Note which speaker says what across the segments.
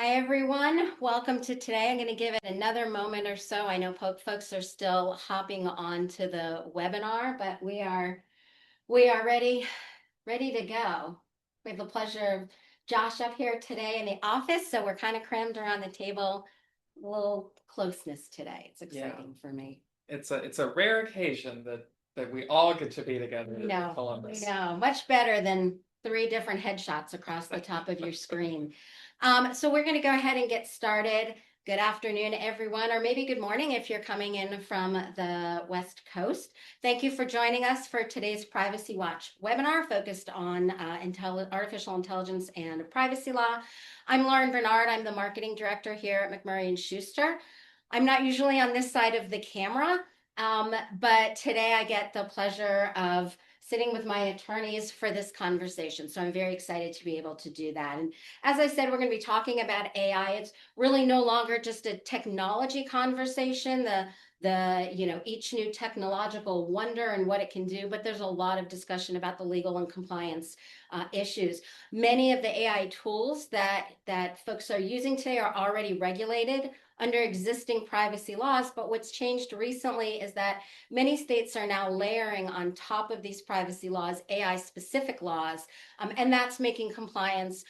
Speaker 1: Hi, everyone. Welcome to today. I'm going to give it another moment or so. I know folks are still hopping on to the webinar, but we are ready to go. We have the pleasure of Josh up here today in the office, so we're kind of crammed around the table. A little closeness today. It's exciting for me.
Speaker 2: It's a rare occasion that we all get to be together in
Speaker 1: No,
Speaker 2: Columbus.
Speaker 1: no, much better than three different headshots across the top of your screen. So we're going to go ahead and get started. Good afternoon, everyone, or maybe good morning if you're coming in from the West Coast. Thank you for joining us for today's Privacy Watch webinar focused on artificial intelligence and privacy law. I'm Lauren Bernard. I'm the marketing director here at McMurray & Schuster. I'm not usually on this side of the camera, but today I get the pleasure of sitting with my attorneys for this conversation. So I'm very excited to be able to do that. And as I said, we're going to be talking about AI. It's really no longer just a technology conversation, each new technological wonder and what it can do, but there's a lot of discussion about the legal and compliance issues. Many of the AI tools that folks are using today are already regulated under existing privacy laws, but what's changed recently is that many states are now layering on top of these privacy laws AI specific laws, and that's making compliance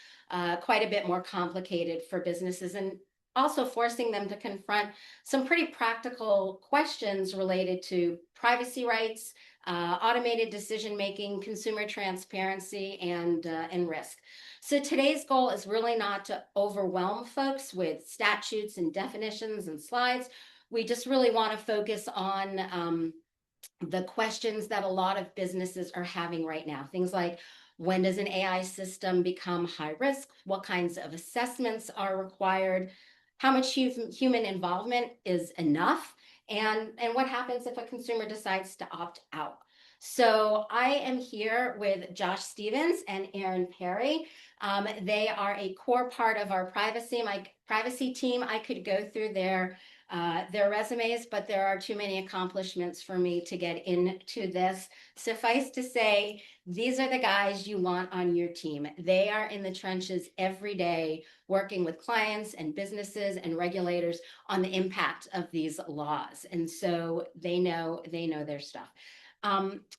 Speaker 1: quite a bit more complicated for businesses and also forcing them to confront some pretty practical questions related to privacy rights, automated decision making, consumer transparency, and risk. So today's goal is really not to overwhelm folks with statutes and definitions and slides. We just really want to focus on the questions that a lot of businesses are having right now. Things like, when does an AI system become high risk? What kinds of assessments are required? How much human involvement is enough? And what happens if a consumer decides to opt out? So I am here with Josh Stevens and Aaron Parry. They are a core part of our privacy team. I could go through their resumes, but there are too many accomplishments for me to get into this. Suffice to say, these are the guys you want on your team. They are in the trenches every day, working with clients and businesses and regulators on the impact of these laws. And so they know their stuff.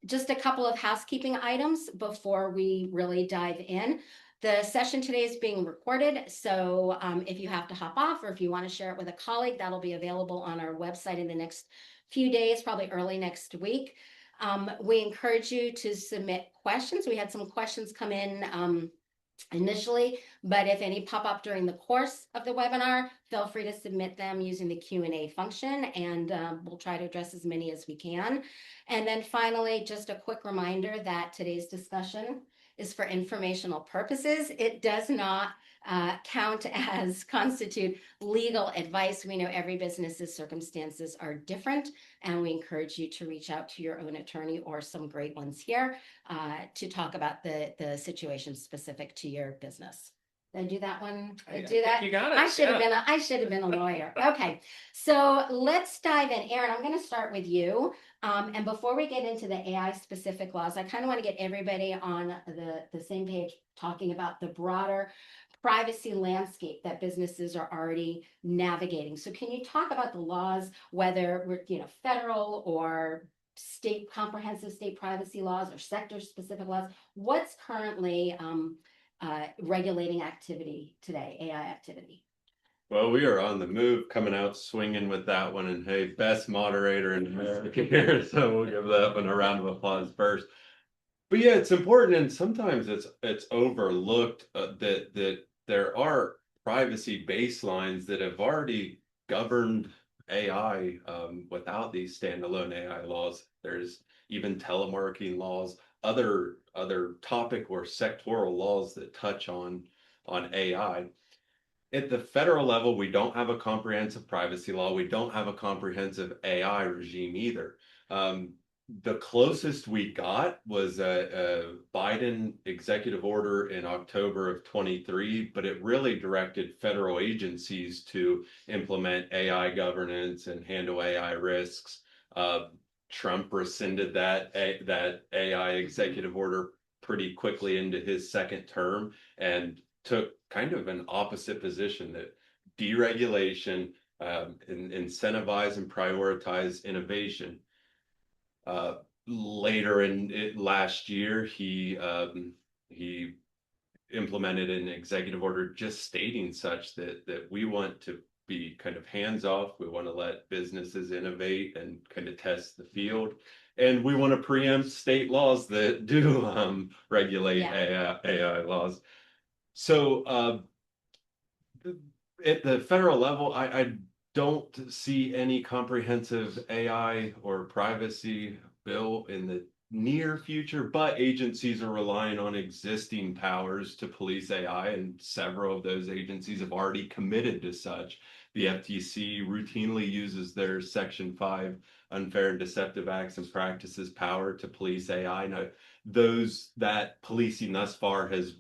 Speaker 1: Just a couple of housekeeping items before we really dive in. The session today is being recorded, so if you have to hop off or if you want to share it with a colleague, that'll be available on our website in the next few days, probably early next week. We encourage you to submit questions. We had some questions come in initially, but if any pop up during the course of the webinar, feel free to submit them using the Q&A function, and we'll try to address as many as we can. And then finally, just a quick reminder that today's discussion is for informational purposes. It does not constitute legal advice. We know every business's circumstances are different, and we encourage you to reach out to your own attorney or some great ones here to talk about the situation specific to your business. Did I do that one? Did I do that?
Speaker 2: You got it.
Speaker 1: I should have been a lawyer. Okay, so let's dive in. Aaron, I'm going to start with you. And before we get into the AI specific laws, I kind of want to get everybody on the same page talking about the broader privacy landscape that businesses are already navigating. So can you talk about the laws, whether we're federal or state comprehensive state privacy laws or sector specific laws? What's currently regulating activity today, AI activity?
Speaker 3: Well, we are on the move, coming out swinging with that one, and hey, best moderator in America here, so we'll give that one a round of applause first. But yeah, it's important, and sometimes it's overlooked that there are privacy baselines that have already governed AI without these standalone AI laws. There's even telemarketing laws, other topic or sectoral laws that touch on AI. At the federal level, we don't have a comprehensive privacy law. We don't have a comprehensive AI regime either. The closest we got was a Biden executive order in October of 23, but it really directed federal agencies to implement AI governance and handle AI risks. Trump rescinded that AI executive order pretty quickly into his second term, and took kind of an opposite position that deregulation, incentivize and prioritize innovation. Later in it last year, he implemented an executive order just stating such that we want to be kind of hands off. We want to let businesses innovate and kind of test the field. And we want to preempt state laws that do regulate AI laws. So at the federal level, I don't see any comprehensive AI or privacy bill in the near future, but agencies are relying on existing powers to police AI, and several of those agencies have already committed to such. The FTC routinely uses their Section 5 unfair and deceptive acts and practices power to police AI. Now, that policing thus far has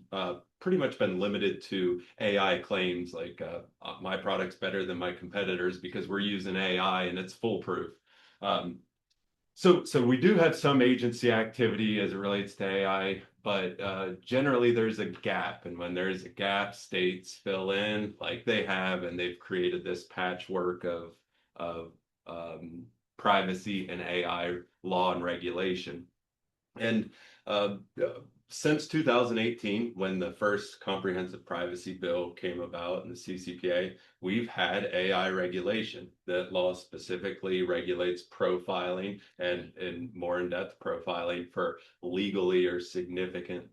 Speaker 3: pretty much been limited to AI claims like my product's better than my competitors because we're using AI and it's foolproof. So we do have some agency activity as it relates to AI, but generally there's a gap. And when there's a gap, states fill in like they have, and they've created this patchwork of privacy and AI law and regulation. And since 2018, when the first comprehensive privacy bill came about in the CCPA, we've had AI regulation. That law specifically regulates profiling and more in-depth profiling for legally or significant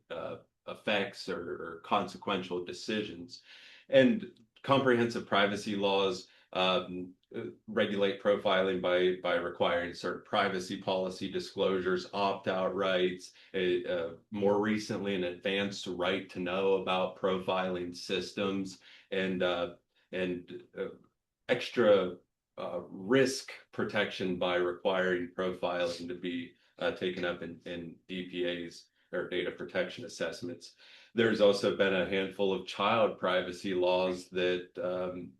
Speaker 3: effects or consequential decisions. And comprehensive privacy laws regulate profiling by requiring certain privacy policy disclosures, opt-out rights, more recently an advanced right to know about profiling systems, and extra risk protection by requiring profiling to be taken up in DPAs or data protection assessments. There's also been a handful of child privacy laws that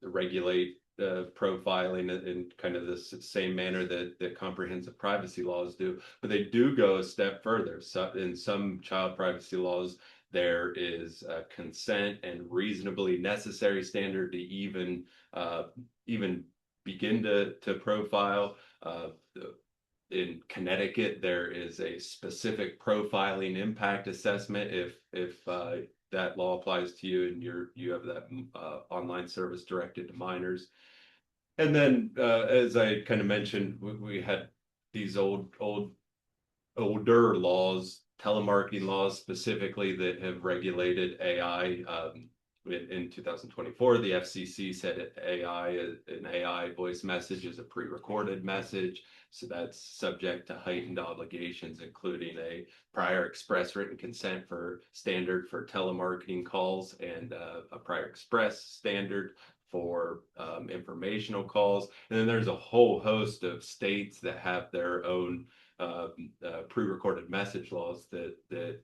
Speaker 3: regulate profiling in kind of the same manner that comprehensive privacy laws do, but they do go a step further. So in some child privacy laws, there is a consent and reasonably necessary standard to even begin to profile. In Connecticut, there is a specific profiling impact assessment if that law applies to you and you have that online service directed to minors. And then, as I kind of mentioned, we had these older laws, telemarketing laws specifically, that have regulated AI. In 2024, the FCC said an AI voice message is a pre-recorded message. So that's subject to heightened obligations, including a prior express written consent standard for telemarketing calls, and a prior express standard for informational calls. And then there's a whole host of states that have their own pre-recorded message laws that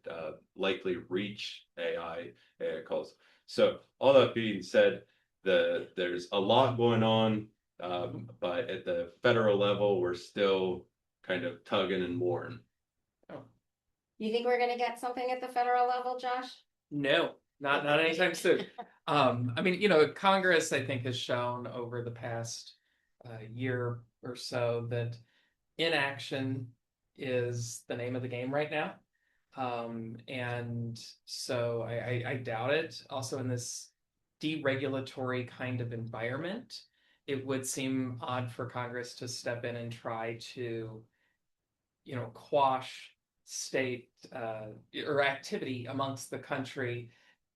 Speaker 3: likely reach AI calls. So all that being said, there's a lot going on, but at the federal level, we're still kind of tugging and warring.
Speaker 1: You think we're going to get something at the federal level, Josh?
Speaker 2: No, not anytime soon. I mean, Congress, I think, has shown over the past year or so that inaction is the name of the game right now. And so I doubt it. Also, in this deregulatory kind of environment, it would seem odd for Congress to step in and try to, quash state or activity amongst the country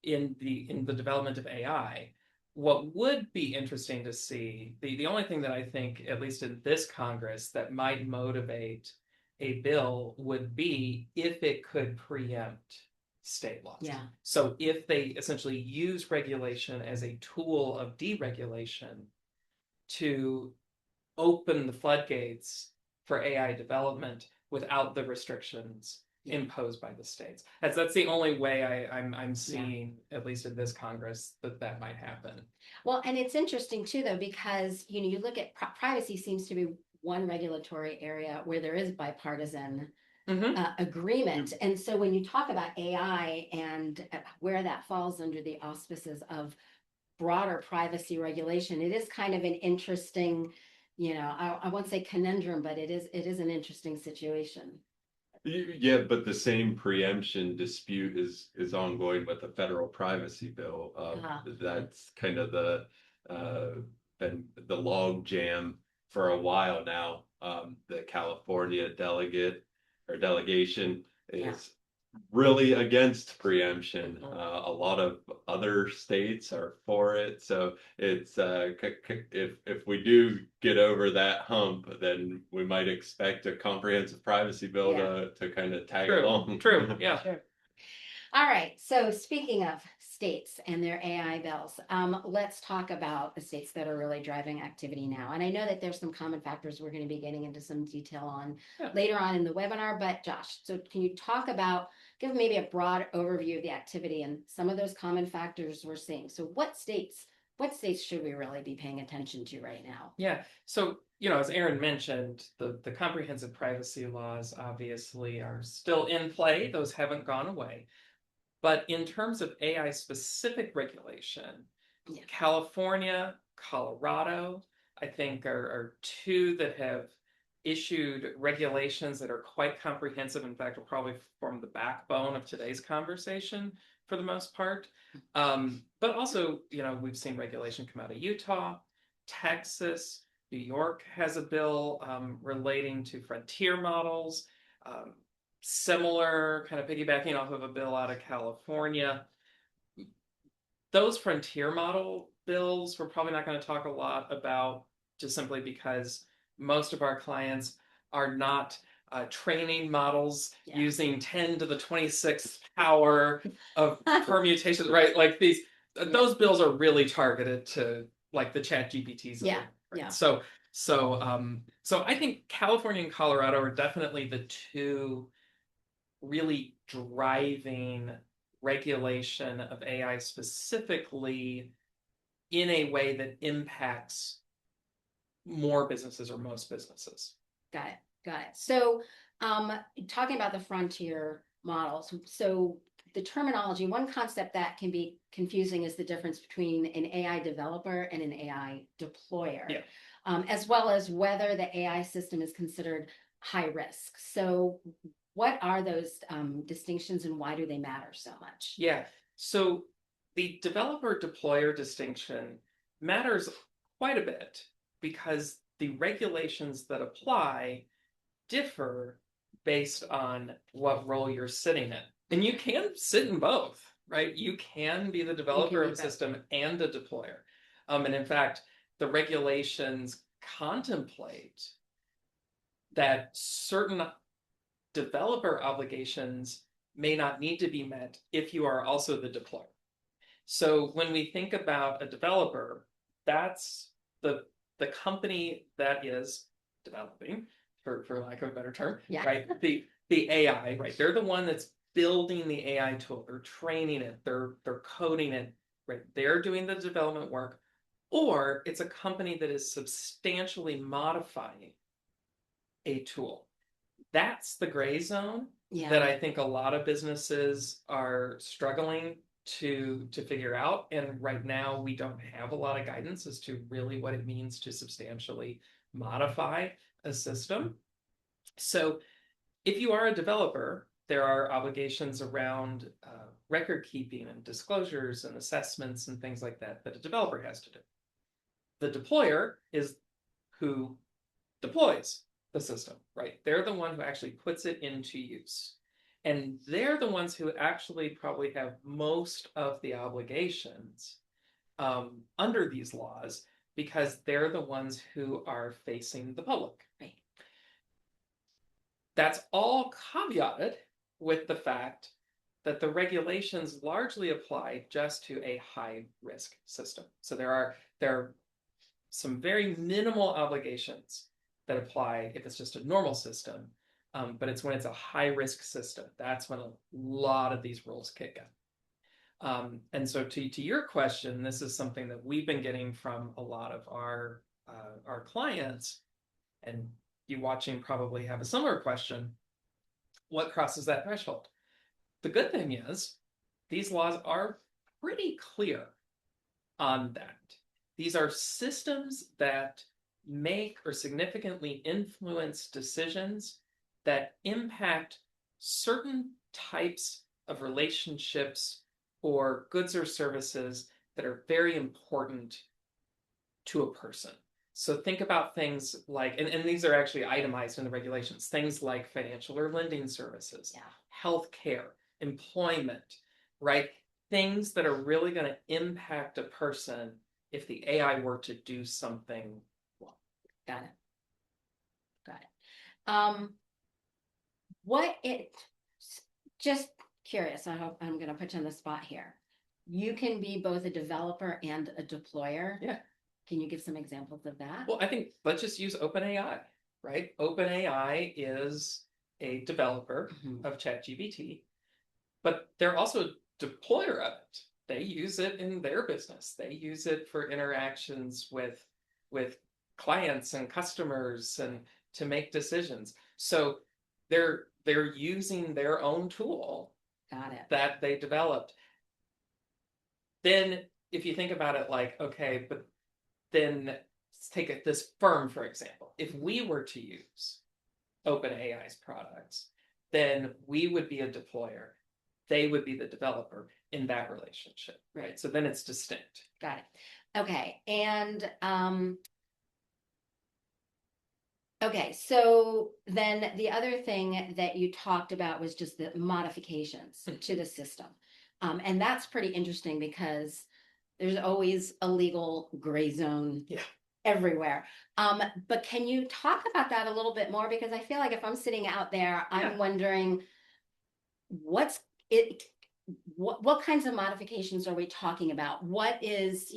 Speaker 2: in the development of AI. What would be interesting to see, the only thing that I think, at least in this Congress, that might motivate a bill would be if it could preempt state laws.
Speaker 1: Yeah.
Speaker 2: So if they essentially use regulation as a tool of deregulation to open the floodgates for AI development without the restrictions imposed by the states. That's the only way I'm seeing, at least in this Congress, that might happen.
Speaker 1: Well, and it's interesting too, though, because you look at privacy seems to be one regulatory area where there is bipartisan agreement. And so when you talk about AI and where that falls under the auspices of broader privacy regulation, it is kind of an interesting, I won't say conundrum, but it is an interesting situation.
Speaker 3: Yeah, but the same preemption dispute is ongoing with the federal privacy bill. That's kind of been the log jam for a while now. The California delegation is really against preemption. A lot of other states are for it. So it's if we do get over that hump, then we might expect a comprehensive privacy bill to kind of tag along.
Speaker 2: True. Yeah.
Speaker 1: Sure. All right. So speaking of states and their AI bills, let's talk about the states that are really driving activity now. And I know that there's some common factors we're going to be getting into some detail on later on in the webinar. But Josh, so can you give maybe a broad overview of the activity and some of those common factors we're seeing? So what states should we really be paying attention to right now?
Speaker 2: Yeah. So, as Aaron mentioned, the comprehensive privacy laws obviously are still in play. Those haven't gone away. But in terms of AI specific regulation, California, Colorado, I think are two that have issued regulations that are quite comprehensive. In fact, will probably form the backbone of today's conversation for the most part. But also, we've seen regulation come out of Utah, Texas, New York has a bill relating to frontier models. Similar, kind of piggybacking off of a bill out of California. Those frontier model bills, we're probably not going to talk a lot about, just simply because most of our clients are not training models using 10 to the 26th power of permutations, right? Like those bills are really targeted to like the chat GPTs. Right? So I think California and Colorado are definitely the two really driving regulation of AI specifically in a way that impacts more businesses or most businesses.
Speaker 1: Got it. So talking about the frontier models, so the terminology, one concept that can be confusing is the difference between an AI developer and an AI deployer, as well as whether the AI system is considered high risk. So what are those distinctions and why do they matter so much?
Speaker 2: Yeah, so the developer deployer distinction matters quite a bit because the regulations that apply differ based on what role you're sitting in. And you can sit in both, right? You can be the developer of a system and a deployer. And in fact, the regulations contemplate that certain developer obligations may not need to be met if you are also the deployer. So when we think about a developer, that's the company that is developing, for lack of a better term, right? The AI, right? They're the one that's building the AI tool. They're training it. They're coding it, right? They're doing the development work. Or it's a company that is substantially modifying a tool. That's the gray zone that I think a lot of businesses are struggling to figure out. And right now we don't have a lot of guidance as to really what it means to substantially modify a system. So if you are a developer, there are obligations around record keeping and disclosures and assessments and things like that that a developer has to do. The deployer is who deploys the system, right? They're the one who actually puts it into use. And they're the ones who actually probably have most of the obligations under these laws because they're the ones who are facing the public.
Speaker 1: Right.
Speaker 2: That's all caveated with the fact that the regulations largely apply just to a high risk system. So there are some very minimal obligations that apply if it's just a normal system, but it's when it's a high risk system, that's when a lot of these rules kick in. And so to your question, this is something that we've been getting from a lot of our clients, and you watching probably have a similar question. what crosses that threshold. The good thing is these laws are pretty clear on that. These are systems that make or significantly influence decisions that impact certain types of relationships or goods or services that are very important to a person. So think about things like, and these are actually itemized in the regulations, things like financial or lending services, healthcare, employment, right? Things that are really going to impact a person if the AI were to do something wrong.
Speaker 1: Got it. Got it. What it, just curious, I hope I'm going to put you on the spot here. You can be both a developer and a deployer.
Speaker 2: Yeah.
Speaker 1: Can you give some examples of that?
Speaker 2: Well, I think let's just use OpenAI, right? OpenAI is a developer of ChatGPT, but they're also a deployer of it. They use it in their business. They use it for interactions with clients and customers and to make decisions. So they're using their own tool.
Speaker 1: Got it.
Speaker 2: That they developed. Then if you think about it like, okay, but then let's take this firm, for example. If we were to use OpenAI's products, then we would be a deployer. They would be the developer in that relationship, right? So then it's distinct.
Speaker 1: Got it. Okay. And okay, so then the other thing that you talked about was just the modifications to the system. And that's pretty interesting because there's always a legal gray zone everywhere. But can you talk about that a little bit more? Because I feel like if I'm sitting out there, I'm wondering what kinds of modifications are we talking about? What is,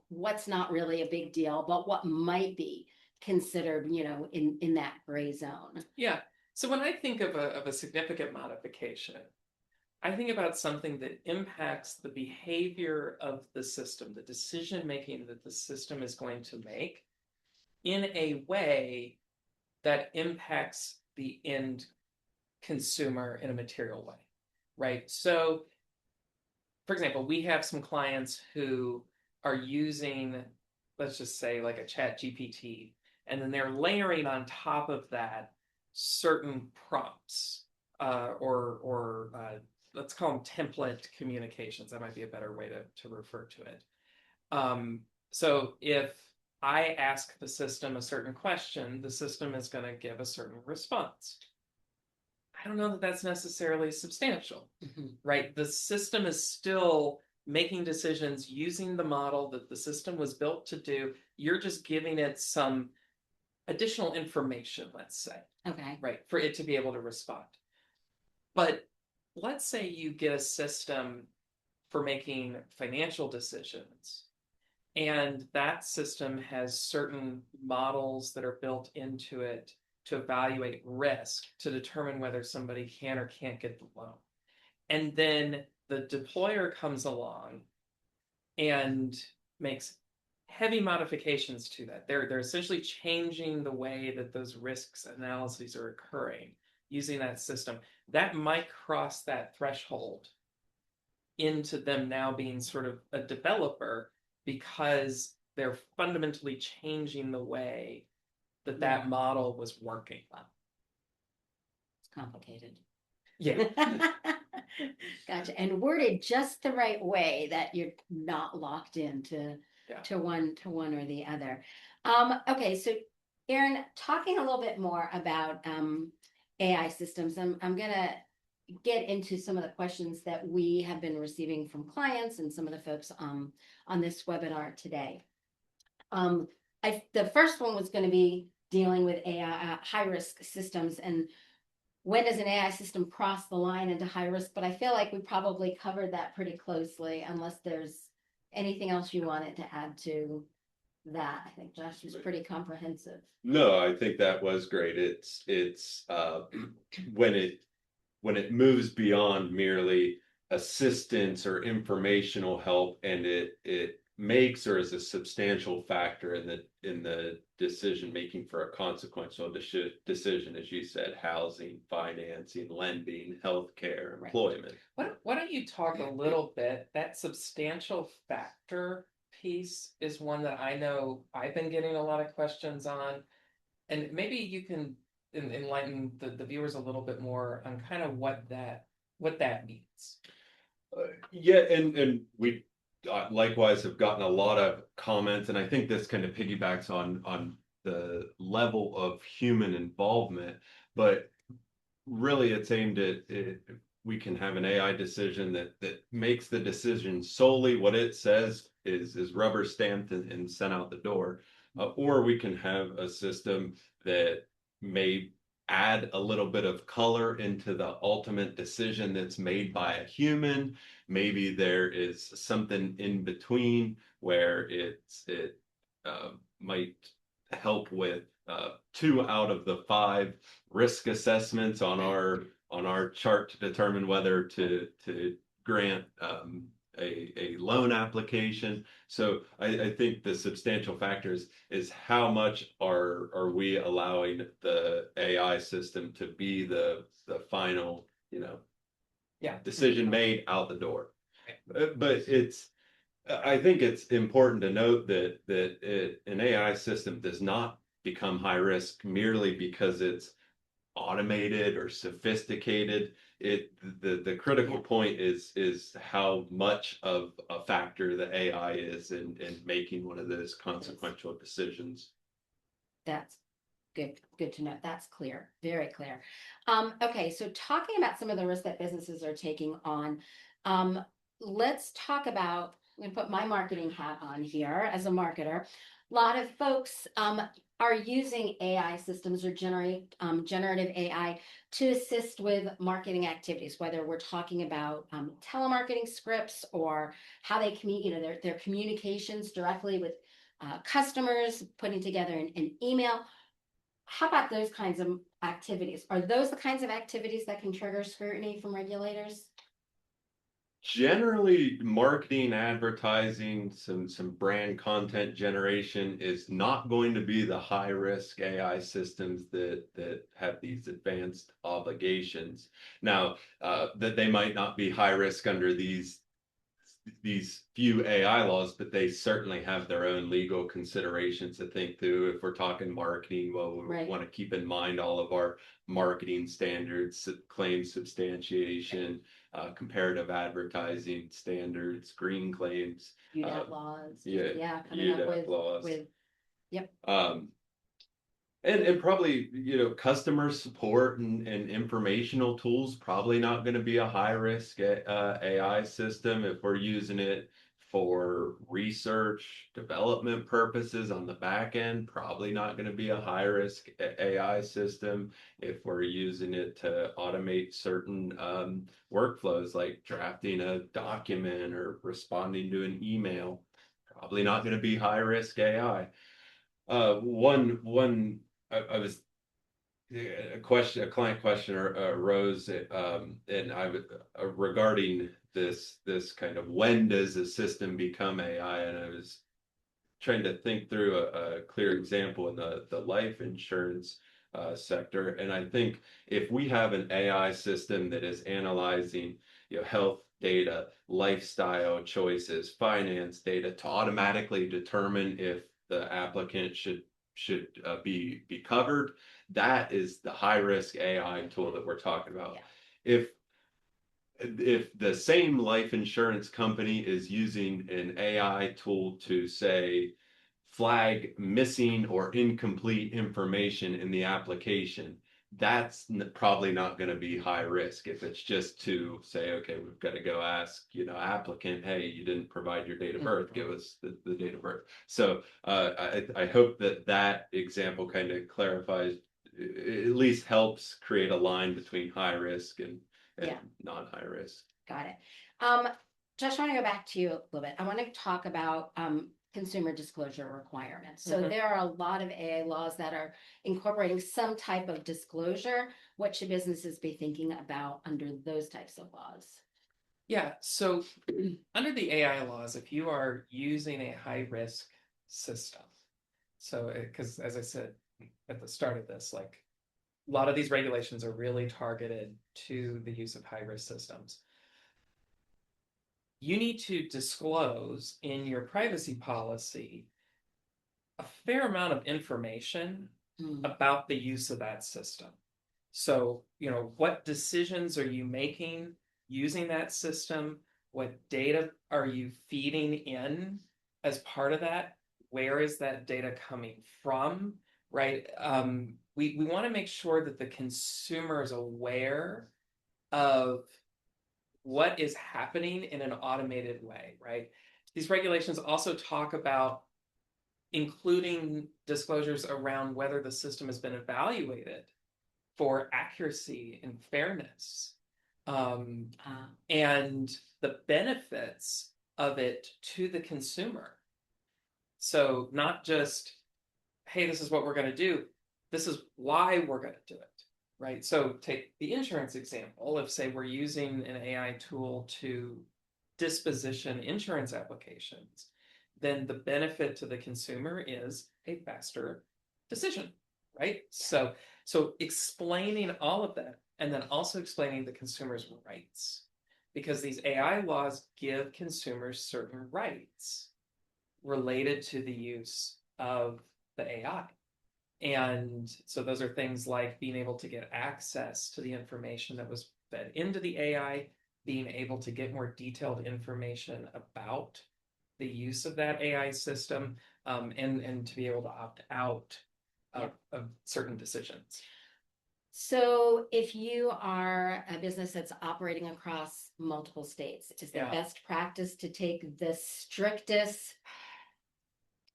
Speaker 1: what's not really a big deal, but what might be considered, in that gray zone?
Speaker 2: Yeah. So when I think of a significant modification, I think about something that impacts the behavior of the system, the decision making that the system is going to make in a way that impacts the end consumer in a material way, right? So, for example, we have some clients who are using, let's just say, like a Chat GPT, and then they're layering on top of that certain prompts or let's call them template communications. That might be a better way to refer to it. So if I ask the system a certain question, the system is going to give a certain response. I don't know that that's necessarily substantial, right? The system is still making decisions using the model that the system was built to do. You're just giving it some additional information, let's say.
Speaker 1: Okay.
Speaker 2: Right, for it to be able to respond. But let's say you get a system for making financial decisions, and that system has certain models that are built into it to evaluate risk, to determine whether somebody can or can't get the loan. And then the deployer comes along and makes heavy modifications to that. They're essentially changing the way that those risks analyses are occurring using that system. That might cross that threshold into them now being sort of a developer because they're fundamentally changing the way that model was working.
Speaker 1: It's complicated.
Speaker 2: Yeah.
Speaker 1: Gotcha. And worded just the right way that you're not locked into to one or the other. Okay, so Aaron, talking a little bit more about AI systems, I'm gonna get into some of the questions that we have been receiving from clients and some of the folks on this webinar today. The first one was going to be dealing with AI high risk systems, and when does an AI system cross the line into high risk? But I feel like we probably covered that pretty closely, unless there's anything else you wanted to add to that. I think Josh was pretty comprehensive.
Speaker 3: No, I think that was great. It's when it moves beyond merely assistance or informational help, and it makes or is a substantial factor in the decision making for a consequential decision, as you said, housing, financing, lending, healthcare,
Speaker 1: Right.
Speaker 3: employment.
Speaker 2: Why don't you talk a little bit, that substantial factor piece is one that I know I've been getting a lot of questions on. And maybe you can enlighten the viewers a little bit more on kind of what that means.
Speaker 3: Yeah, and we likewise have gotten a lot of comments, and I think this kind of piggybacks on the level of human involvement, but really it's aimed at we can have an AI decision that makes the decision solely what it says is rubber stamped and sent out the door, or we can have a system that may add a little bit of color into the ultimate decision that's made by a human. Maybe there is something in between where it might help with 2 out of the 5 risk assessments on our chart to determine whether to grant a loan application. So I think the substantial factors is how much are we allowing the AI system to be the final, decision made out the door. But I think it's important to note that an AI system does not become high risk merely because it's automated or sophisticated. The critical point is how much of a factor the AI is in making one of those consequential decisions.
Speaker 1: That's good to know. That's clear, very clear. Okay, so talking about some of the risks that businesses are taking on, let's talk about, I'm going to put my marketing hat on here as a marketer. A lot of folks are using AI systems or generative AI to assist with marketing activities, whether we're talking about telemarketing scripts or how they communicate, their communications directly with customers, putting together an email. How about those kinds of activities? Are those the kinds of activities that can trigger scrutiny from regulators?
Speaker 3: Generally, marketing, advertising, some brand content generation is not going to be the high risk AI systems that have these advanced obligations. Now, that they might not be high risk under these few AI laws, but they certainly have their own legal considerations to think through. If we're talking marketing, well, we
Speaker 1: Right.
Speaker 3: want to keep in mind all of our marketing standards, claim substantiation, comparative advertising standards, green claims,
Speaker 1: UDAP laws.
Speaker 3: yeah,
Speaker 1: Coming up
Speaker 3: UDAP laws.
Speaker 1: with, yep.
Speaker 3: And probably, customer support and informational tools, probably not going to be a high risk AI system if we're using it for research development purposes on the back end. Probably not going to be a high risk AI system if we're using it to automate certain workflows like drafting a document or responding to an email. Probably not going to be high risk AI. One I was a client question arose, and I would regarding this kind of when does a system become AI, and I was trying to think through a clear example in the life insurance sector, and I think if we have an AI system that is analyzing health data, lifestyle choices, finance data to automatically determine if the applicant should be covered, that is the high risk AI tool that we're talking about. Yeah. If the same life insurance company is using an AI tool to say flag missing or incomplete information in the application, that's probably not going to be high risk. If it's just to say, okay, we've got to go ask, applicant, hey, you didn't provide your date of birth, give us the date of birth. So I hope that example kind of clarifies, at least helps create a line between high risk and non-high risk.
Speaker 1: Got it. Josh, I want to go back to you a little bit. I want to talk about consumer disclosure requirements. So there are a lot of AA laws that are incorporating some type of disclosure. What should businesses be thinking about under those types of laws?
Speaker 2: Yeah, so under the AI laws, if you are using a high risk system, so because as I said at the start of this, like a lot of these regulations are really targeted to the use of high risk systems. You need to disclose in your privacy policy a fair amount of information about the use of that system. So, what decisions are you making using that system? What data are you feeding in as part of that? Where is that data coming from? Right? We want to make sure that the consumer is aware of what is happening in an automated way, right? These regulations also talk about including disclosures around whether the system has been evaluated for accuracy and fairness, and the benefits of it to the consumer. So not just, hey, this is what we're going to do. This is why we're going to do it, right? So take the insurance example. If, say, we're using an AI tool to disposition insurance applications, then the benefit to the consumer is a faster decision, right? So explaining all of that, and then also explaining the consumer's rights, because these AI laws give consumers certain rights related to the use of the AI. And so those are things like being able to get access to the information that was fed into the AI, being able to get more detailed information about the use of that AI system, and to be able to opt out of certain decisions.
Speaker 1: So if you are a business that's operating across multiple states, is the best practice to take the strictest?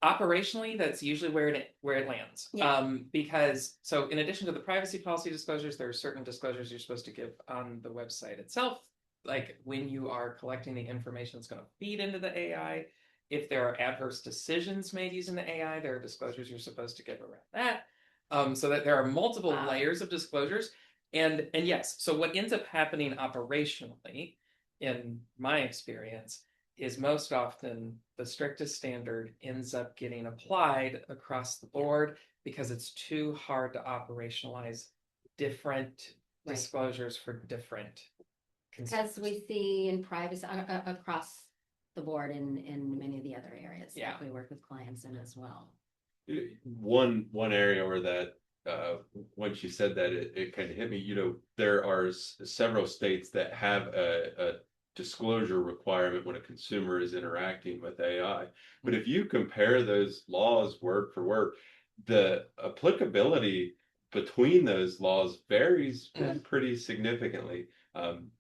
Speaker 2: Operationally, that's usually where it lands.
Speaker 1: Yeah.
Speaker 2: Because so in addition to the privacy policy disclosures, there are certain disclosures you're supposed to give on the website itself, like when you are collecting the information that's going to feed into the AI. If there are adverse decisions made using the AI, there are disclosures you're supposed to give around that. So that there are multiple layers of disclosures. And yes, so what ends up happening operationally, in my experience, is most often the strictest standard ends up getting applied across the board because it's too hard to operationalize different disclosures for different consumers.
Speaker 1: As we see in privacy across the board in many of the other areas that we work with clients in as well.
Speaker 3: One area where that once you said that, it kind of hit me. There are several states that have a disclosure requirement when a consumer is interacting with AI. But if you compare those laws word for word, the applicability between those laws varies pretty significantly.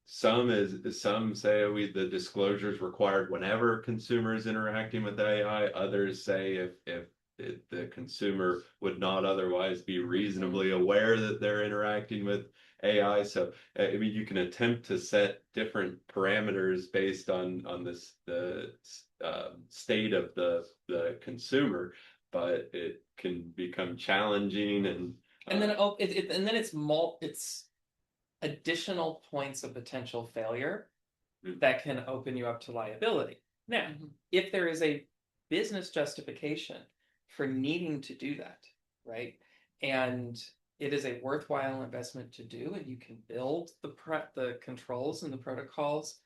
Speaker 3: Some say the disclosure is required whenever a consumer is interacting with AI. Others say if the consumer would not otherwise be reasonably aware that they're interacting with AI. So I mean, you can attempt to set different parameters based on the state of the consumer, but it can become challenging
Speaker 2: and then it's additional points of potential failure that can open you up to liability. Now, if there is a business justification for needing to do that, right, and it is a worthwhile investment to do, and you can build the controls and the protocols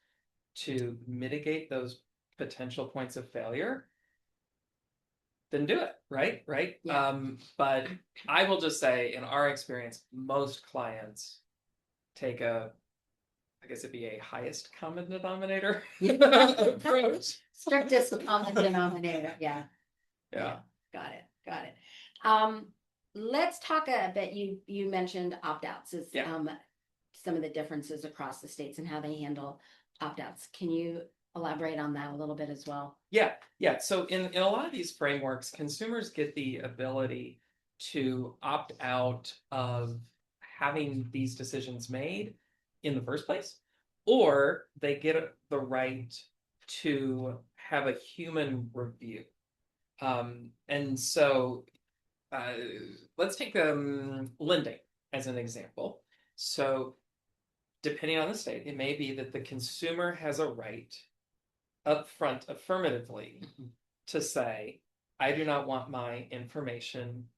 Speaker 2: to mitigate those potential points of failure, then do it, right?
Speaker 1: Yeah.
Speaker 2: But I will just say, in our experience, most clients take I guess it'd be a highest common denominator approach.
Speaker 1: Strictest common denominator, yeah. Got it. Let's talk a bit. You mentioned opt-outs as some of the differences across the states and how they handle opt-outs. Can you elaborate on that a little bit as well?
Speaker 2: Yeah. So in a lot of these frameworks, consumers get the ability to opt out of having these decisions made in the first place, or they get the right to have a human review. And so let's take lending as an example. So depending on the state, it may be that the consumer has a right upfront affirmatively to say, I do not want my information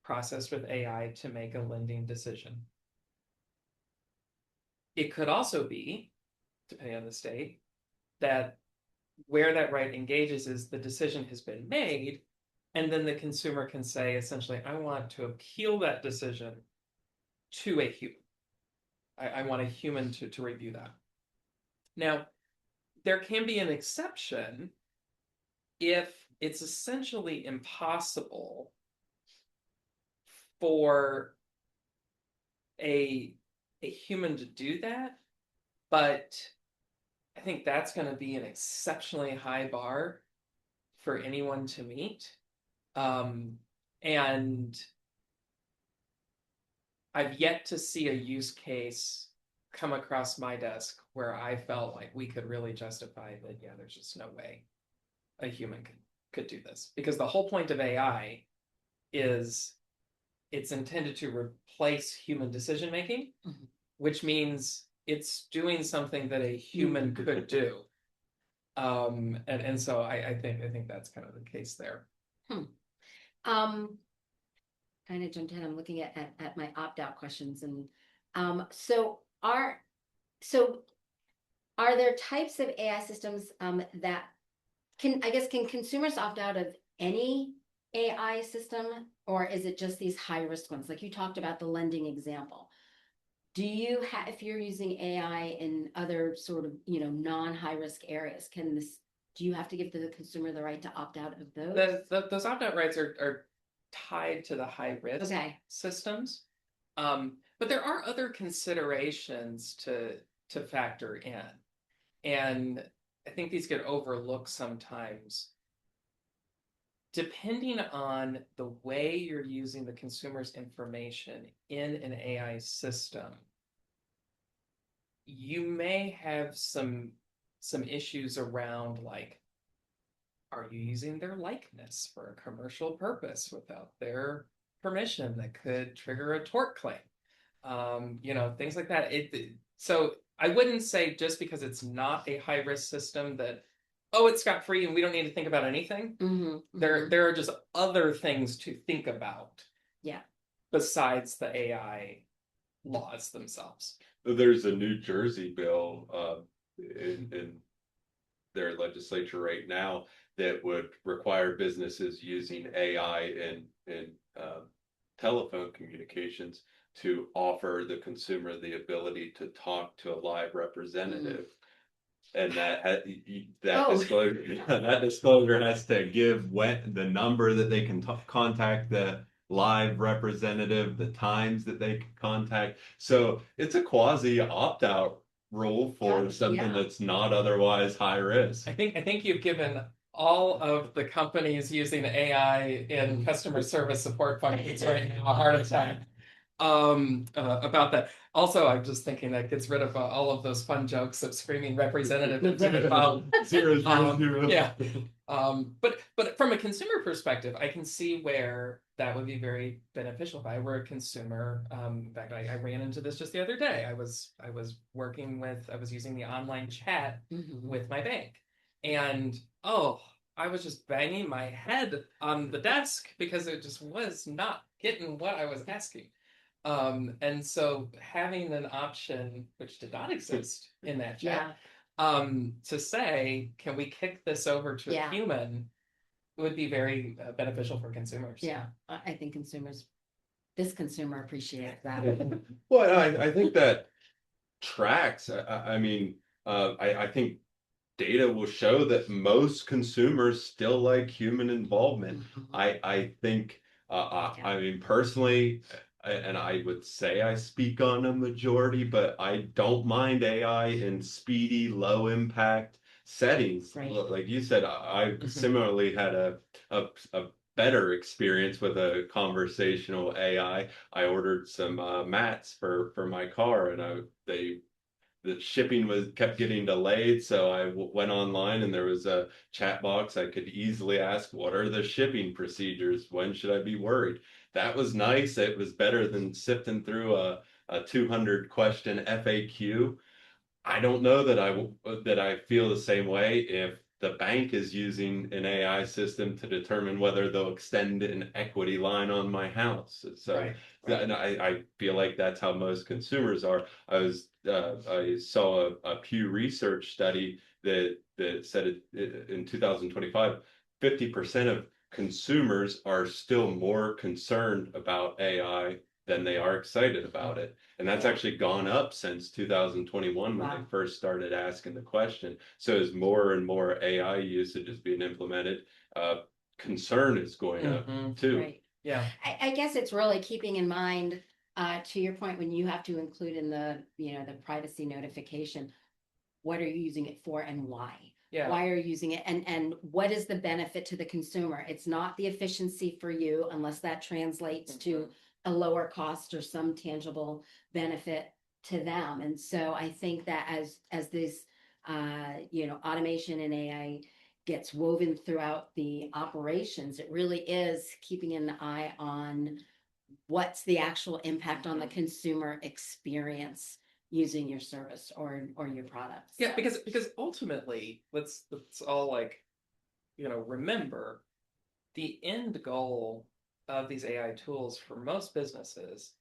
Speaker 2: processed with AI to make a lending decision. It could also be, depending on the state, that where that right engages is the decision has been made, and then the consumer can say, essentially, I want to appeal that decision to a human. I want a human to review that. Now, there can be an exception if it's essentially impossible for a human to do that, but I think that's going to be an exceptionally high bar for anyone to meet. And I've yet to see a use case come across my desk where I felt like we could really justify that, yeah, there's just no way a human could do this. Because the whole point of AI is it's intended to replace human decision making, which means it's doing something that a human could do. And so I think that's kind of the case there.
Speaker 1: Kind of jumped in. I'm looking at my opt-out questions, and so are there types of AI systems that can consumers opt out of any AI system, or is it just these high risk ones? Like you talked about the lending example. Do you have, if you're using AI in other sort of, non-high risk areas, do you have to give the consumer the right to opt out of those?
Speaker 2: Those opt-out rights are tied to the high risk systems. But there are other considerations to factor in. And I think these get overlooked sometimes. Depending on the way you're using the consumer's information in an AI system, you may have some issues around, like, are you using their likeness for a commercial purpose without their permission that could trigger a tort claim? Things like that. So I wouldn't say just because it's not a high risk system that, oh, it's scot free and we don't need to think about anything. There are just other things to think about.
Speaker 1: Yeah.
Speaker 2: Besides the AI laws themselves.
Speaker 3: There's a New Jersey bill in their legislature right now that would require businesses using AI in telephone communications to offer the consumer the ability to talk to a live representative. And that disclosure has to give the number that they can contact the live representative, the times that they can contact. So it's a quasi opt-out rule for something that's not otherwise high risk.
Speaker 2: I think you've given all of the companies using AI in customer service support functions right now a heart attack about that. Also, I'm just thinking that gets rid of all of those fun jokes of screaming representative into the phone.
Speaker 3: Zero.
Speaker 2: Yeah. But from a consumer perspective, I can see where that would be very beneficial if I were a consumer. In fact, I ran into this just the other day. I was using the online chat with my bank, and I was just banging my head on the desk because it just was not getting what I was asking. And so having an option, which did not exist in that chat, to say, can we kick this over to a human, would be very beneficial for consumers.
Speaker 1: Yeah, I think this consumer appreciates that.
Speaker 3: Well, I think that tracks. I think data will show that most consumers still like human involvement. I think, personally, and I would say I speak on a majority, but I don't mind AI in speedy, low impact settings.
Speaker 1: Right.
Speaker 3: Like you said, I similarly had a better experience with a conversational AI. I ordered some mats for my car, and the shipping kept getting delayed, so I went online and there was a chat box. I could easily ask, what are the shipping procedures? When should I be worried? That was nice. It was better than sifting through a 200 question FAQ. I don't know that I feel the same way if the bank is using an AI system to determine whether they'll extend an equity line on my house. So
Speaker 2: Right.
Speaker 3: and I feel like that's how most consumers are. I saw a Pew Research study that said in 2025, 50% of consumers are still more concerned about AI than they are excited about it. And that's actually gone up since 2021 when they first started asking the question. So as more and more AI usage is being implemented, concern is going up too.
Speaker 1: Right.
Speaker 2: Yeah.
Speaker 1: I guess it's really keeping in mind, to your point, when you have to include in the, the privacy notification, what are you using it for and why?
Speaker 2: Yeah.
Speaker 1: Why are you using it, and what is the benefit to the consumer? It's not the efficiency for you unless that translates to a lower cost or some tangible benefit to them. And so I think that as this automation and AI gets woven throughout the operations, it really is keeping an eye on what's the actual impact on the consumer experience using your service or your products.
Speaker 2: Yeah, because ultimately, let's all remember the end goal of these AI tools for most businesses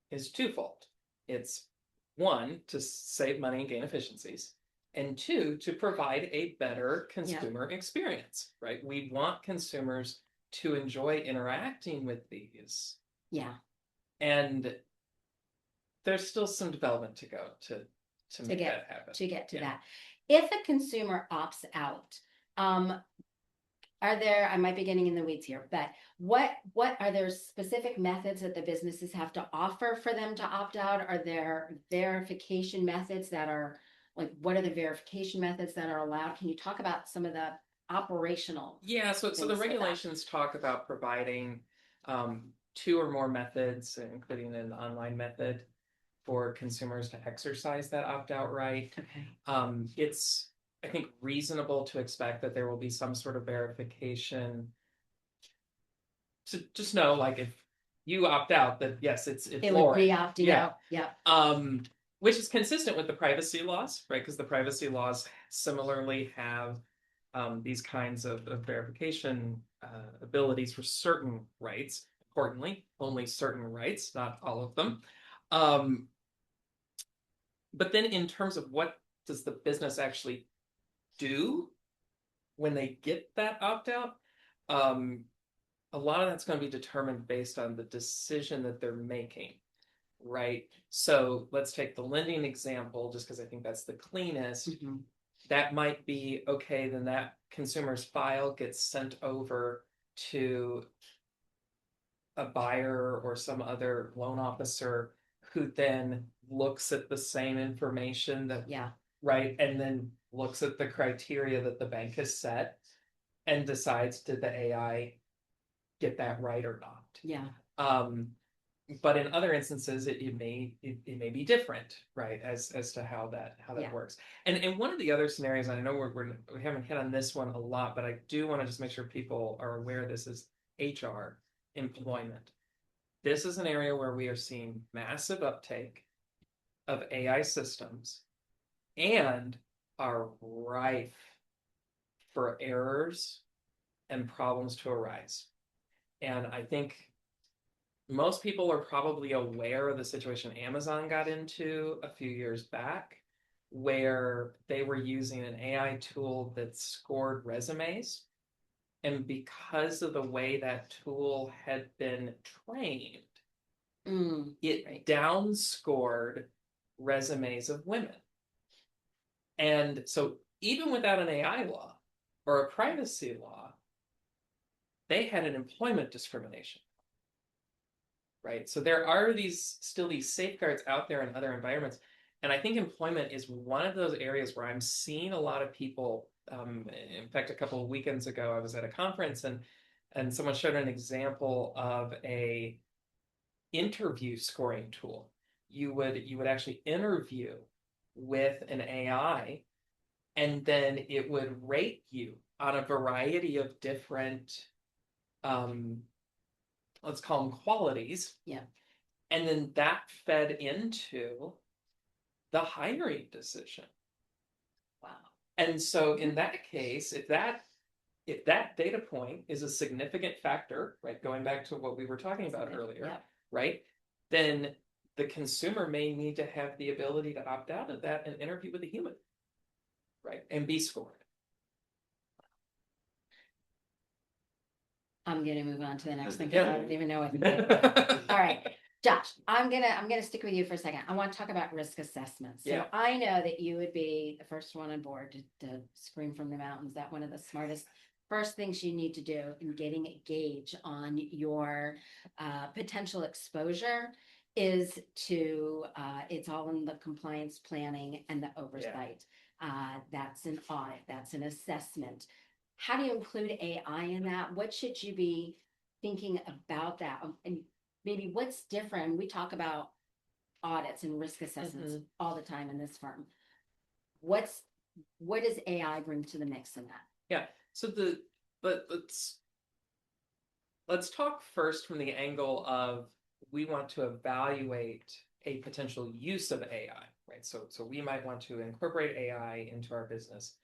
Speaker 2: is twofold. It's one, to save money and gain efficiencies, and two, to provide a better consumer experience, right? We want consumers to enjoy interacting with these.
Speaker 1: Yeah.
Speaker 2: And there's still some development to go to make that happen.
Speaker 1: To get to that. If a consumer opts out, are there, I might be getting in the weeds here, but what are there specific methods that the businesses have to offer for them to opt out? Are there verification methods that are, what are the verification methods that are allowed? Can you talk about some of the operational?
Speaker 2: Yeah, so the regulations talk about providing 2 or more methods, including an online method, for consumers to exercise that opt-out right.
Speaker 1: Okay.
Speaker 2: It's, I think, reasonable to expect that there will be some sort of verification. So just know, if you opt out, that yes, it
Speaker 1: would be opting out. Yeah.
Speaker 2: Which is consistent with the privacy laws, right? Because the privacy laws similarly have these kinds of verification abilities for certain rights. Importantly, only certain rights, not all of them. But then in terms of what does the business actually do when they get that opt-out, a lot of that's going to be determined based on the decision that they're making, right? So let's take the lending example, just because I think that's the cleanest. That might be, okay, then that consumer's file gets sent over to a buyer or some other loan officer who then looks at the same information that, right, and then looks at the criteria that the bank has set and decides, did the AI get that right or not?
Speaker 1: Yeah.
Speaker 2: But in other instances, it may be different, right, as to how that works. And one of the other scenarios, and I know we haven't hit on this one a lot, but I do want to just make sure people are aware of this, is HR, employment. This is an area where we are seeing massive uptake of AI systems and are rife for errors and problems to arise. And I think most people are probably aware of the situation Amazon got into a few years back, where they were using an AI tool that scored resumes. And because of the way that tool had been trained, it downscored resumes of women. And so even without an AI law or a privacy law, they had an employment discrimination. Right? So there are still these safeguards out there in other environments. And I think employment is one of those areas where I'm seeing a lot of people. In fact, a couple of weekends ago, I was at a conference and someone showed an example of a interview scoring tool. You would actually interview with an AI, and then it would rate you on a variety of different let's call them qualities.
Speaker 1: Yeah.
Speaker 2: And then that fed into the hiring decision.
Speaker 1: Wow.
Speaker 2: And so in that case, if that data point is a significant factor, right, going back to what we were talking about earlier,
Speaker 1: Yeah.
Speaker 2: right, then the consumer may need to have the ability to opt out of that and interview with a human, right, and be scored.
Speaker 1: I'm gonna move on to the next thing
Speaker 2: Yeah.
Speaker 1: because I don't even know what to think about. All right, Josh, I'm gonna stick with you for a second. I want to talk about risk assessments. So
Speaker 2: Yeah.
Speaker 1: I know that you would be the first one on board to scream from the mountains that one of the smartest first things you need to do in getting a gauge on your potential exposure is to it's all in the compliance planning and the oversight. That's an audit, that's an assessment. How do you include AI in that? What should you be thinking about that? And maybe what's different? We talk about audits and risk assessments all the time in this firm. What does AI bring to the mix in that?
Speaker 2: Yeah. So let's talk first from the angle of we want to evaluate a potential use of AI, right? So we might want to incorporate AI into our business.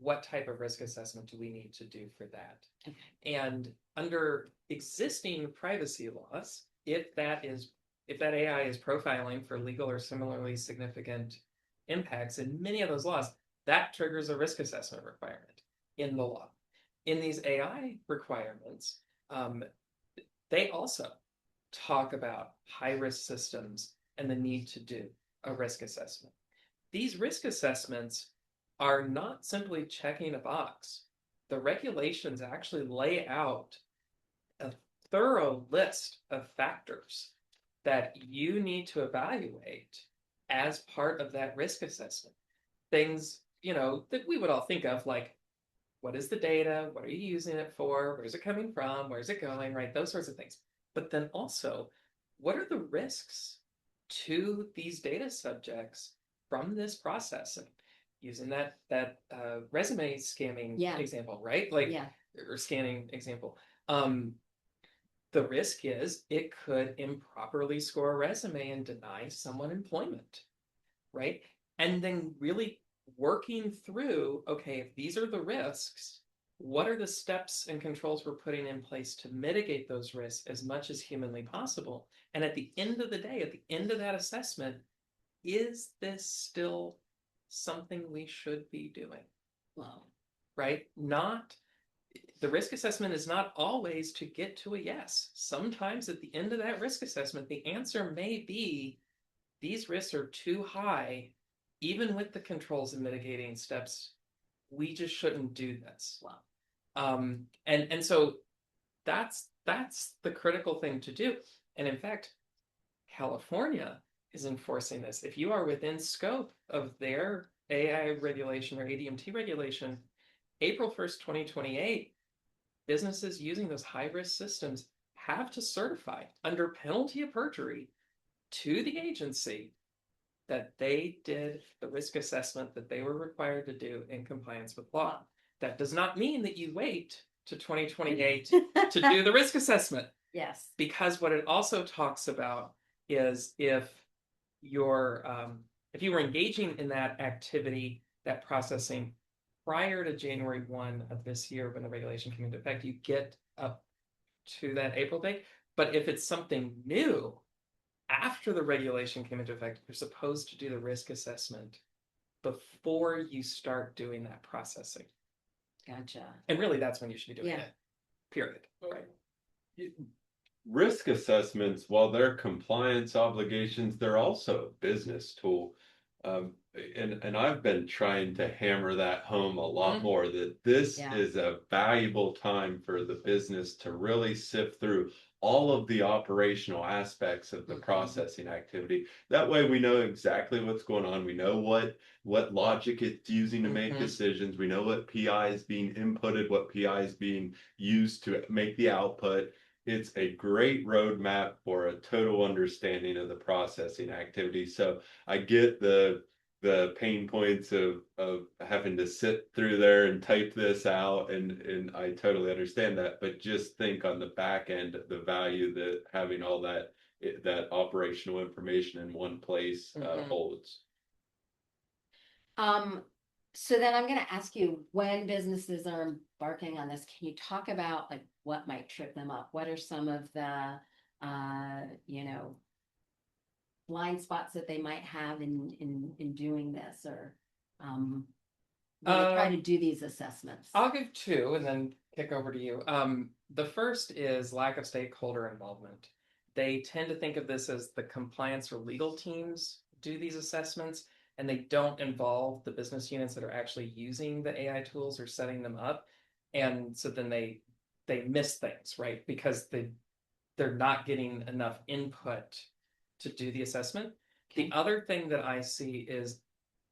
Speaker 2: What type of risk assessment do we need to do for that?
Speaker 1: Okay.
Speaker 2: And under existing privacy laws, if that AI is profiling for legal or similarly significant impacts in many of those laws, that triggers a risk assessment requirement in the law. In these AI requirements, they also talk about high-risk systems and the need to do a risk assessment. These risk assessments are not simply checking a box. The regulations actually lay out a thorough list of factors that you need to evaluate as part of that risk assessment. Things, that we would all think of, like, what is the data? What are you using it for? Where's it coming from? Where's it going? Right? Those sorts of things. But then also, what are the risks to these data subjects from this processing? Using that resume scamming example, right? Or scanning example. The risk is it could improperly score a resume and deny someone employment, right? And then really working through, okay, if these are the risks, what are the steps and controls we're putting in place to mitigate those risks as much as humanly possible? And at the end of the day, at the end of that assessment, is this still something we should be doing?
Speaker 1: Wow.
Speaker 2: Right? The risk assessment is not always to get to a yes. Sometimes at the end of that risk assessment, the answer may be these risks are too high, even with the controls and mitigating steps. We just shouldn't do this.
Speaker 1: Wow.
Speaker 2: And so that's the critical thing to do. And in fact, California is enforcing this. If you are within scope of their AI regulation or ADMT regulation, April 1st, 2028, businesses using those high-risk systems have to certify under penalty of perjury to the agency that they did the risk assessment that they were required to do in compliance with law. That does not mean that you wait to 2028 to do the risk assessment.
Speaker 1: Yes.
Speaker 2: Because what it also talks about is if you were engaging in that activity, that processing prior to January 1 of this year when the regulation came into effect, you get up to that April date. But if it's something new, after the regulation came into effect, you're supposed to do the risk assessment before you start doing that processing.
Speaker 1: Gotcha.
Speaker 2: And really, that's when you should be doing it. Period. Right.
Speaker 3: Risk assessments, while they're compliance obligations, they're also a business tool. And I've been trying to hammer that home a lot more, that this is a valuable time for the business to really sift through all of the operational aspects of the processing activity. That way we know exactly what's going on. We know what logic it's using to make decisions. We know what PI is being inputted, what PI is being used to make the output. It's a great roadmap for a total understanding of the processing activity. So I get the pain points of having to sit through there and type this out, and I totally understand that. But just think on the back end, the value that having all that that operational information in one place holds.
Speaker 1: So then I'm going to ask you, when businesses are embarking on this, can you talk about like what might trip them up? What are some of the, you know, blind spots that they might have in doing this, or when they try to do these assessments?
Speaker 2: I'll give two and then kick over to you. The first is lack of stakeholder involvement. They tend to think of this as the compliance or legal teams do these assessments, and they don't involve the business units that are actually using the AI tools or setting them up. And so then they miss things, right? Because they're not getting enough input to do the assessment.
Speaker 1: Okay.
Speaker 2: The other thing that I see is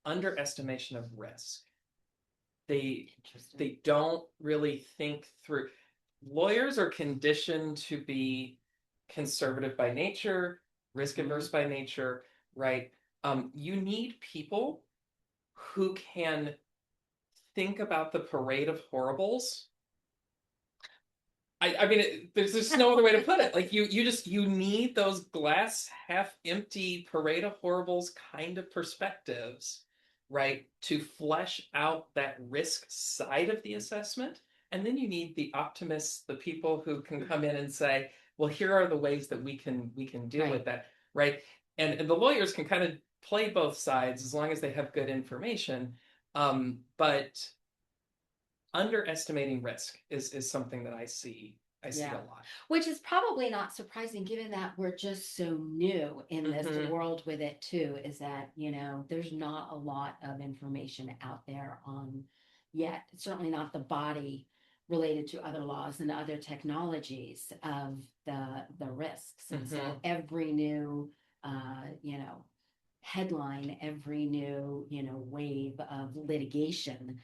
Speaker 2: underestimation of risk. They don't really think through. Lawyers are conditioned to be conservative by nature, risk averse by nature, right? You need people who can think about the parade of horribles. I mean, there's just no other way to put it. Like you need those glass half empty parade of horribles kind of perspectives, right, to flesh out that risk side of the assessment. And then you need the optimists, the people who can come in and say, well, here are the ways that we can deal with that, right? And the lawyers can kind of play both sides as long as they have good information. But underestimating risk is something that I see a lot.
Speaker 1: Which is probably not surprising given that we're just so new in this world with it too, is that, you know, there's not a lot of information out there on yet, certainly not the body related to other laws and other technologies of the risks. And so every new you know, headline, every new, you know, wave of litigation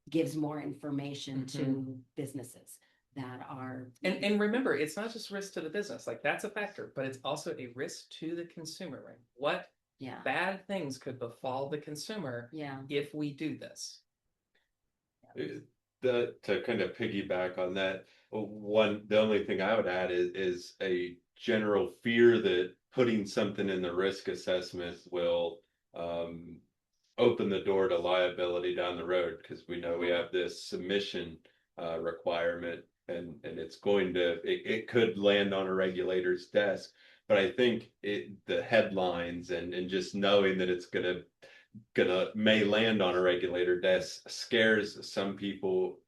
Speaker 1: gives more information to businesses that are.
Speaker 2: And remember, it's not just risk to the business, like that's a factor, but it's also a risk to the consumer, right? What bad things could befall the consumer if we do this?
Speaker 3: To kind of piggyback on that, the only thing I would add is a general fear that putting something in the risk assessment will open the door to liability down the road, because we know we have this submission requirement, and it's going to it could land on a regulator's desk. But I think the headlines and just knowing that it's gonna may land on a regulator desk scares some people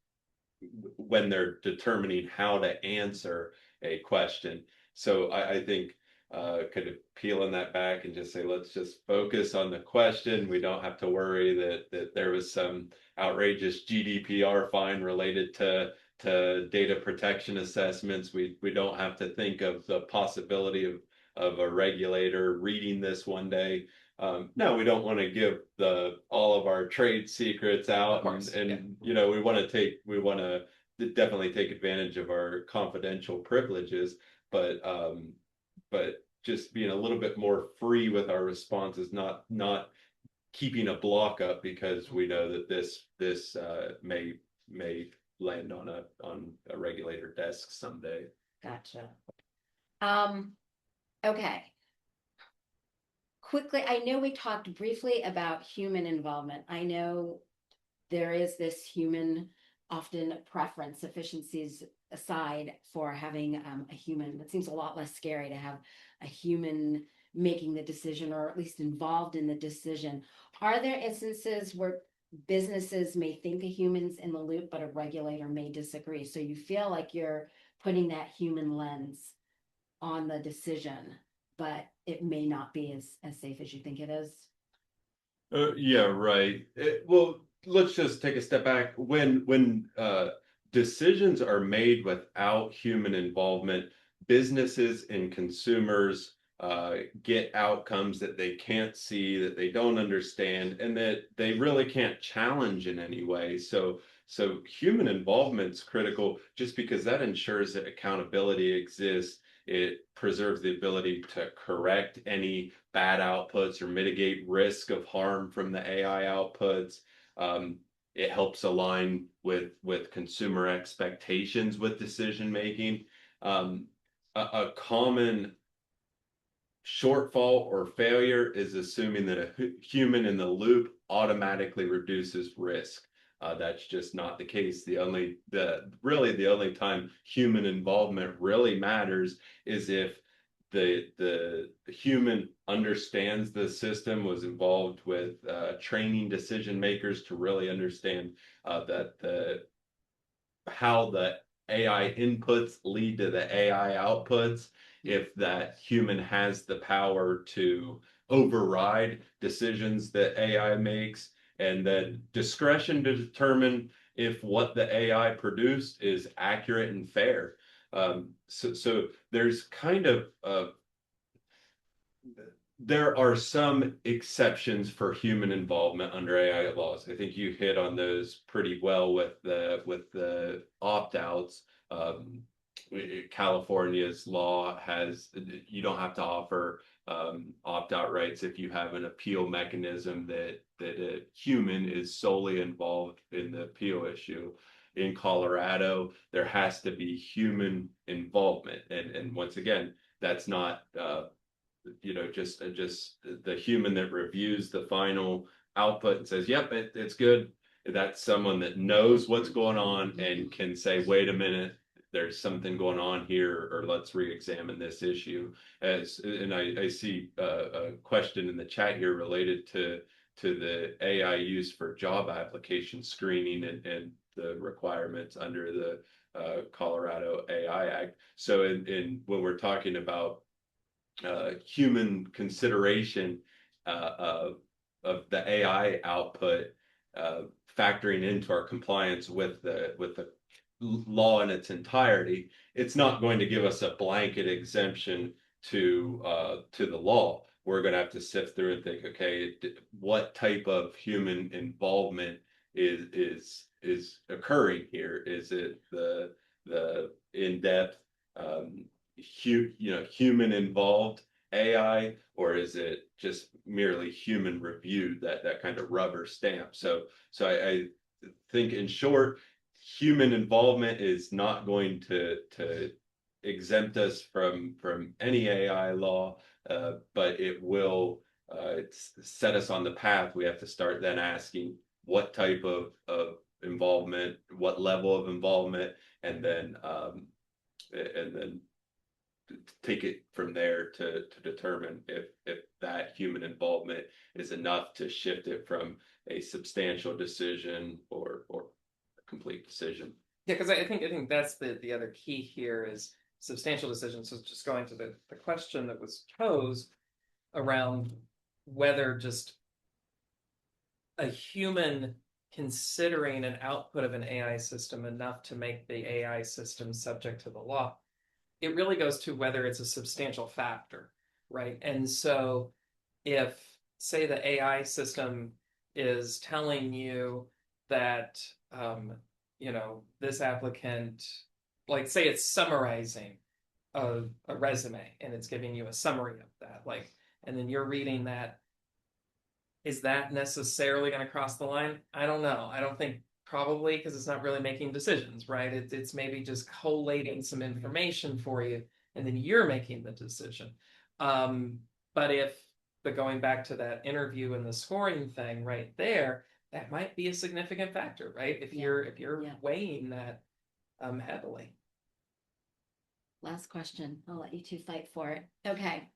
Speaker 3: when they're determining how to answer a question. So I think kind of peeling that back and just say, let's just focus on the question. We don't have to worry that there was some outrageous GDPR fine related to data protection assessments. We don't have to think of the possibility of a regulator reading this one day. No, we don't want to give all of our trade secrets out, and you know, we want to definitely take advantage of our confidential privileges, but just being a little bit more free with our responses, not keeping a block up because we know that this may land on a regulator desk someday.
Speaker 1: Gotcha. Okay. Quickly, I know we talked briefly about human involvement. I know there is this human, often preference, efficiencies aside, for having a human. It seems a lot less scary to have a human making the decision, or at least involved in the decision. Are there instances where businesses may think a human's in the loop, but a regulator may disagree? So you feel like you're putting that human lens on the decision, but it may not be as safe as you think it is?
Speaker 3: Yeah, right. Well, let's just take a step back. When decisions are made without human involvement, businesses and consumers get outcomes that they can't see, that they don't understand, and that they really can't challenge in any way. So human involvement's critical, just because that ensures that accountability exists. It preserves the ability to correct any bad outputs or mitigate risk of harm from the AI outputs. It helps align with consumer expectations with decision making. A common shortfall or failure is assuming that a human in the loop automatically reduces risk. That's just not the case. Really the only time human involvement really matters is if the human understands the system, was involved with training decision makers to really understand that how the AI inputs lead to the AI outputs, if that human has the power to override decisions that AI makes, and then discretion to determine if what the AI produced is accurate and fair. So there's kind of there are some exceptions for human involvement under AI laws. I think you hit on those pretty well with the opt-outs. California's law has, you don't have to offer opt-out rights if you have an appeal mechanism that a human is solely involved in the appeal issue. In Colorado, there has to be human involvement, and once again, that's not just the human that reviews the final output and says, "Yep, it's good." That's someone that knows what's going on and can say, "Wait a minute, there's something going on here, or let's re-examine this issue." And I see a question in the chat here related to the AI use for job application screening and the requirements under the Colorado AI Act. So when we're talking about human consideration of the AI output factoring into our compliance with the law in its entirety, it's not going to give us a blanket exemption to the law. We're going to have to sift through and think, okay, what type of human involvement is occurring here? Is it the in-depth human involved AI, or is it just merely human review, that kind of rubber stamp? So I think, in short, human involvement is not going to exempt us from any AI law, but it will set us on the path. We have to start then asking what type of involvement, what level of involvement, and then take it from there to determine if that human involvement is enough to shift it from a substantial decision or a complete decision.
Speaker 2: Yeah, because I think that's the other key here is substantial decisions. So just going to the question that was posed around whether just a human considering an output of an AI system enough to make the AI system subject to the law. It really goes to whether it's a substantial factor, right? And so if, say, the AI system is telling you that, this applicant, like, say it's summarizing a resume and it's giving you a summary of that, like, and then you're reading that, is that necessarily going to cross the line? I don't know. I don't think probably, because it's not really making decisions, right? It's maybe just collating some information for you, and then you're making the decision. But going back to that interview and the scoring thing right there, that might be a significant factor, right? If you're weighing that heavily.
Speaker 1: Last question. I'll let you two fight for it. Okay.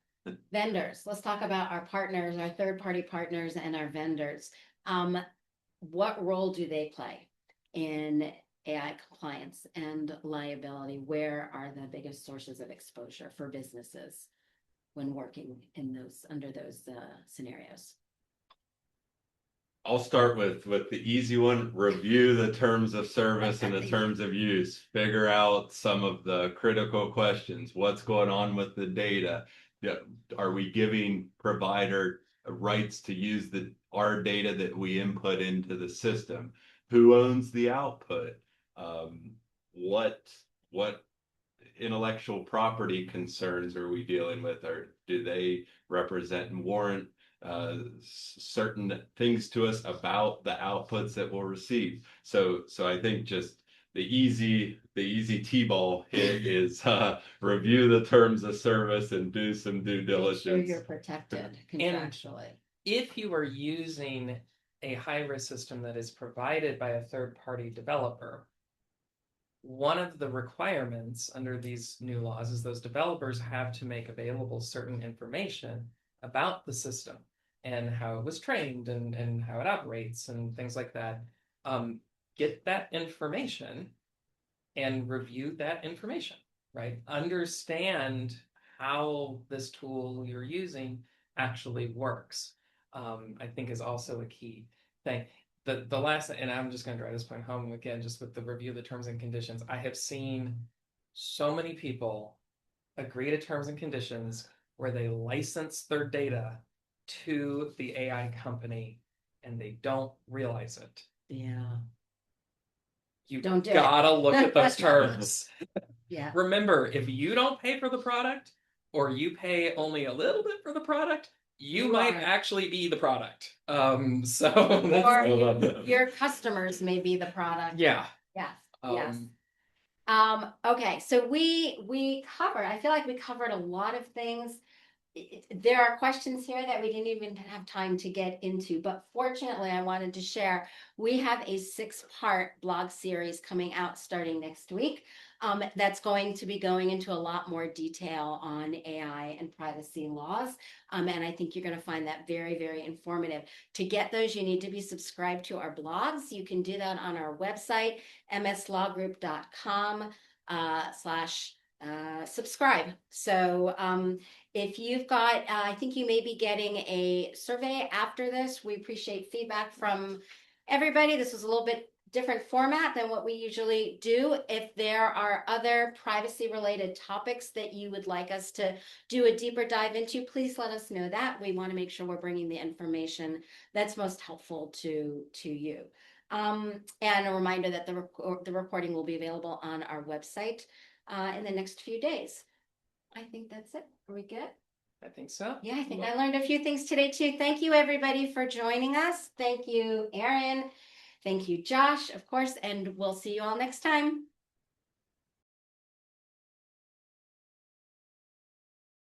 Speaker 1: Vendors. Let's talk about our partners, our third-party partners, and our vendors. What role do they play in AI compliance and liability? Where are the biggest sources of exposure for businesses when working in under those scenarios?
Speaker 3: I'll start with the easy one. Review the terms of service and the terms of use. Figure out some of the critical questions. What's going on with the data? Are we giving provider rights to use our data that we input into the system? Who owns the output? What intellectual property concerns are we dealing with? Or do they represent and warrant certain things to us about the outputs that we'll receive? So I think just the easy T-ball hit is review the terms of service and do some due
Speaker 1: Make sure
Speaker 3: diligence.
Speaker 1: you're protected contractually.
Speaker 2: If you are using a high-risk system that is provided by a third-party developer, one of the requirements under these new laws is those developers have to make available certain information about the system and how it was trained and how it operates and things like that. Get that information and review that information, right? Understand how this tool you're using actually works, I think is also a key thing. The last, and I'm just going to drive this point home again, just with the review of the terms and conditions. I have seen so many people agree to terms and conditions where they license their data to the AI company and they don't realize it.
Speaker 1: Yeah.
Speaker 2: You
Speaker 1: Don't do
Speaker 2: gotta
Speaker 1: it.
Speaker 2: look at those terms.
Speaker 1: Yeah.
Speaker 2: Remember, if you don't pay for the product or you pay only a little bit for the product, you might
Speaker 1: are.
Speaker 2: actually be the product. So
Speaker 1: Or your customers may be the product.
Speaker 2: yeah.
Speaker 1: Yes. Yes. Okay, so we covered, I feel like we covered a lot of things. There are questions here that we didn't even have time to get into, but fortunately I wanted to share, we have a 6-part blog series coming out starting next week. That's going to be going into a lot more detail on AI and privacy laws. And I think you're going to find that very, very informative. To get those, you need to be subscribed to our blogs. You can do that on our website, mslawgroup.com / subscribe. So if you've got, I think you may be getting a survey after this. We appreciate feedback from everybody. This was a little bit different format than what we usually do. If there are other privacy related topics that you would like us to do a deeper dive into, please let us know that. We want to make sure we're bringing the information that's most helpful to you. And a reminder that the recording will be available on our website in the next few days. I think that's it. Are we good?
Speaker 2: I think so.
Speaker 1: Yeah, I think I learned a few things today too. Thank you everybody for joining us. Thank you, Aaron. Thank you, Josh, of course, and we'll see you all next time.